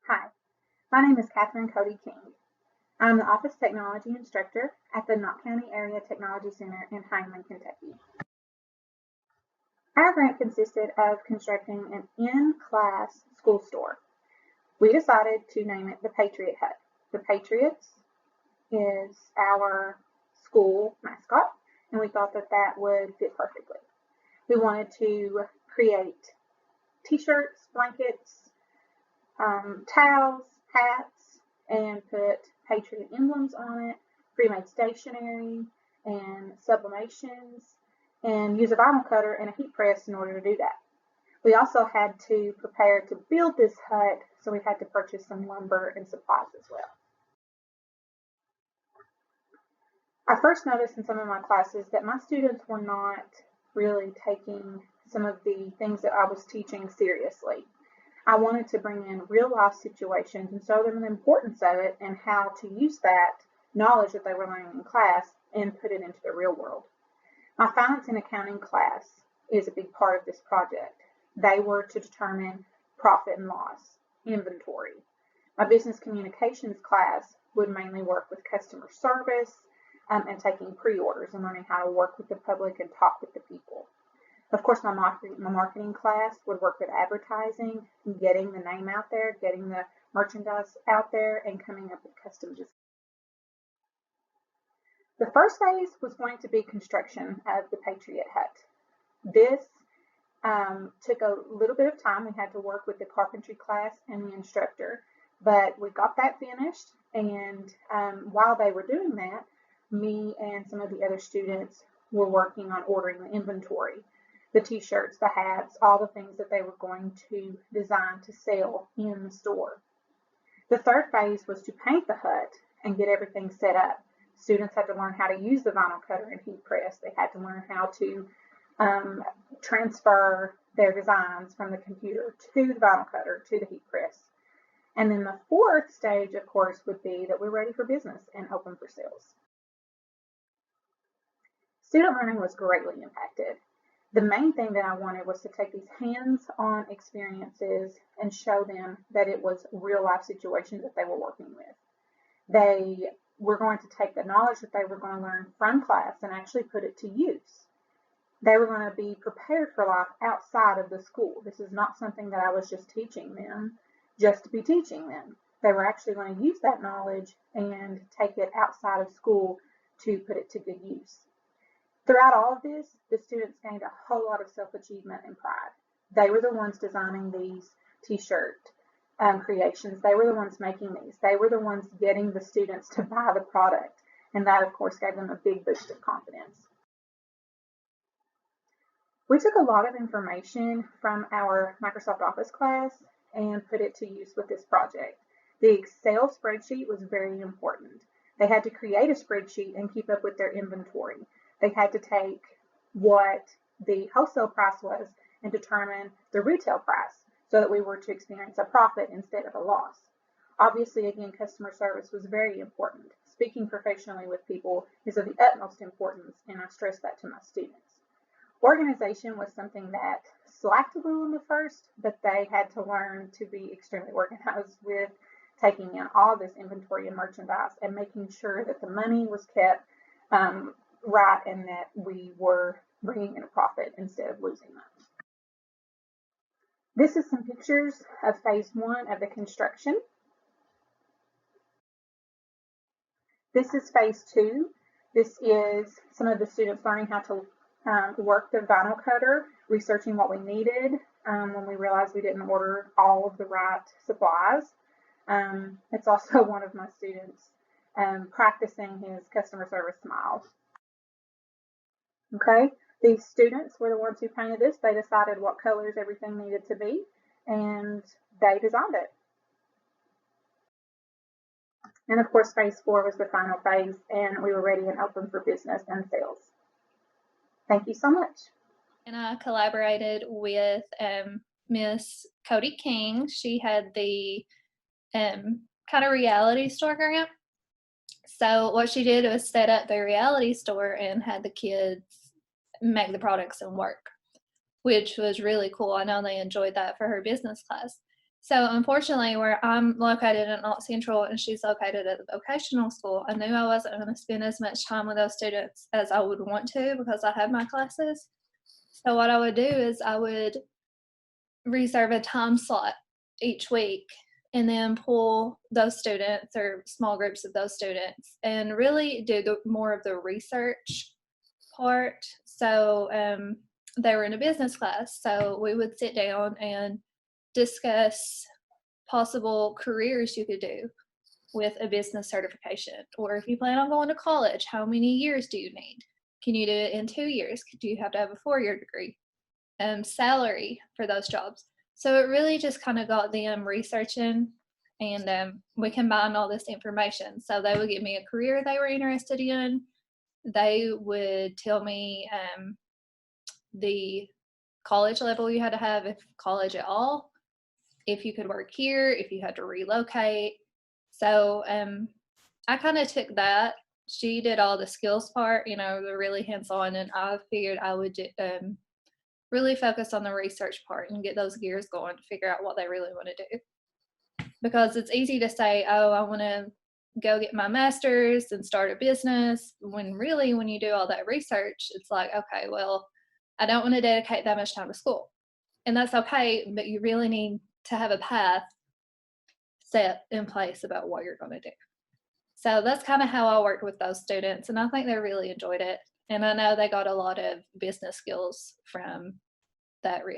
Hi, my name is Katherine Cody King. I'm the Office Technology Instructor at the Knott County Area Technology Center in Hackney, Kentucky. Our grant consisted of constructing an in-class school store. We decided to name it the Patriot Hut. The Patriots is our school mascot, and we thought that that would fit perfectly. We wanted to create t-shirts, blankets, towels, hats, and put Patriot emblems on it, pre-made stationery, and sublimations, and use a vinyl cutter and a heat press in order to do that. We also had to prepare to build this hut, so we had to purchase some lumber and supplies as well. I first noticed in some of my classes that my students were not really taking some of the things that I was teaching seriously. I wanted to bring in real life situations and show them the importance of it and how to use that knowledge that they were learning in class and put it into the real world. My finance and accounting class is a big part of this project. They were to determine profit and loss, inventory. My business communications class would mainly work with customer service and taking pre-orders and learning how to work with the public and talk with the people. Of course, my marketing class would work with advertising, getting the name out there, getting the merchandise out there, and coming up with custom designs. The first phase was going to be construction of the Patriot Hut. This took a little bit of time. We had to work with the carpentry class and the instructor, but we got that finished, and while they were doing that, me and some of the other students were working on ordering the inventory, the t-shirts, the hats, all the things that they were going to design to sell in the store. The third phase was to paint the hut and get everything set up. Students had to learn how to use the vinyl cutter and heat press. They had to learn how to transfer their designs from the computer to the vinyl cutter to the heat press. And then the fourth stage, of course, would be that we're ready for business and open for sales. Student learning was greatly impacted. The main thing that I wanted was to take these hands-on experiences and show them that it was real life situations that they were working with. They were going to take the knowledge that they were going to learn from class and actually put it to use. They were going to be prepared for life outside of the school. This is not something that I was just teaching them just to be teaching them. They were actually going to use that knowledge and take it outside of school to put it to good use. Throughout all of this, the students gained a whole lot of self-achievement and pride. They were the ones designing these t-shirt creations. They were the ones making these. They were the ones getting the students to buy the product. And that, of course, gave them a big boost of confidence. We took a lot of information from our Microsoft Office class and put it to use with this project. The Excel spreadsheet was very important. They had to create a spreadsheet and keep up with their inventory. They had to take what the wholesale price was and determine the retail price so that we were to experience a profit instead of a loss. Obviously, again, customer service was very important. Speaking professionally with people is of the utmost importance, and I stress that to my students. Organization was something that slacked a little in the first, but they had to learn to be extremely organized with taking in all this inventory and merchandise and making sure that the money was kept right and that we were bringing in a profit instead of losing money. This is some pictures of phase one of the construction. This is phase two. This is some of the students learning how to work the vinyl cutter, researching what we needed when we realized we didn't order all of the right supplies. It's also one of my students practicing his customer service smiles. Okay, these students were the ones who painted this. They decided what colors everything needed to be, and they designed it. And of course, phase four was the final phase, and we were ready and open for business and sales. Thank you so much. And I collaborated with Miss Cody King. She had the kind of reality store grant. So what she did was set up the reality store and had the kids make the products and work, which was really cool. I know they enjoyed that for her business class. So unfortunately, where I'm located in Alt Central and she's located at the vocational school, I knew I wasn't going to spend as much time with those students as I would want to because I had my classes. So what I would do is I would reserve a time slot each week and then pull those students or small groups of those students and really do more of the research part. So they were in a business class, so we would sit down and discuss possible careers you could do with a business certification. Or if you plan on going to college, how many years do you need? Can you do it in 2 years? Do you have to have a 4-year degree? Salary for those jobs. So it really just kind of got them researching, and we combined all this information. So they would give me a career they were interested in. They would tell me the college level you had to have, if college at all, if you could work here, if you had to relocate. So I kind of took that. She did all the skills part, you know, the really hands-on, and I figured I would really focus on the research part and get those gears going to figure out what they really want to do. Because it's easy to say, oh, I want to go get my master's and start a business, when really, when you do all that research, it's like, okay, well, I don't want to dedicate that much time to school. And that's okay, but you really need to have a path set in place about what you're going to do. So that's kind of how I worked with those students, and I think they really enjoyed it. And I know they got a lot of business skills from that